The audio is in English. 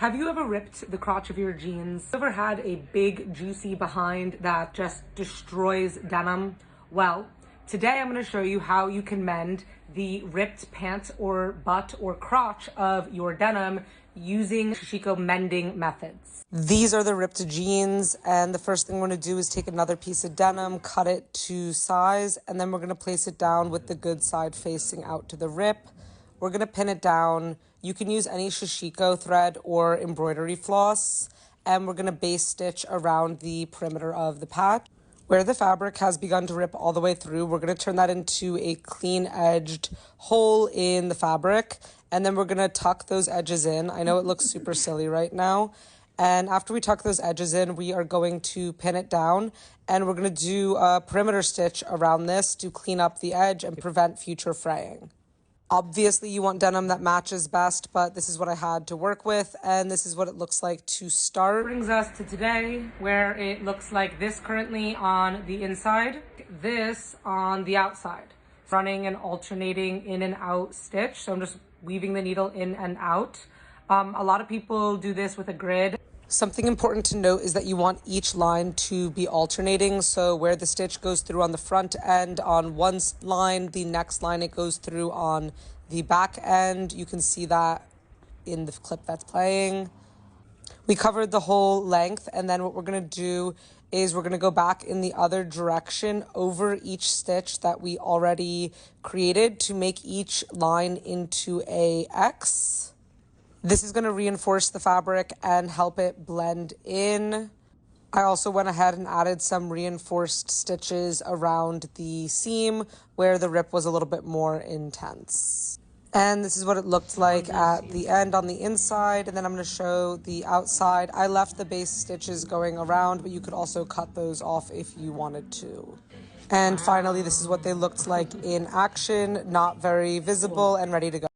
Have you ever ripped the crotch of your jeans? Ever had a big juicy behind that just destroys denim? Well, today I'm going to show you how you can mend the ripped pants or butt or crotch of your denim using Sashiko mending methods. These are the ripped jeans, and the first thing we're going to do is take another piece of denim, cut it to size, and then we're going to place it down with the good side facing out to the rip. We're going to pin it down. You can use any Sashiko thread or embroidery floss, and we're going to base stitch around the perimeter of the patch. Where the fabric has begun to rip all the way through, we're going to turn that into a clean-edged hole in the fabric, and then we're going to tuck those edges in. I know it looks super silly right now. And after we tuck those edges in, we are going to pin it down, and we're going to do a perimeter stitch around this to clean up the edge and prevent future fraying. Obviously, you want denim that matches best, but this is what I had to work with, and this is what it looks like to start. Brings us to today, where it looks like this currently on the inside, this on the outside. Running and alternating in and out stitch, so I'm just weaving the needle in and out. A lot of people do this with a grid. Something important to note is that you want each line to be alternating. So where the stitch goes through on the front end on one line, the next line it goes through on the back end. You can see that in the clip that's playing. We covered the whole length, and then what we're going to do is we're going to go back in the other direction over each stitch that we already created to make each line into a X. This is going to reinforce the fabric and help it blend in. I also went ahead and added some reinforced stitches around the seam where the rip was a little bit more intense. And this is what it looked like at the end on the inside, and then I'm going to show the outside. I left the base stitches going around, but you could also cut those off if you wanted to. And finally, this is what they looked like in action, not very visible and ready to go.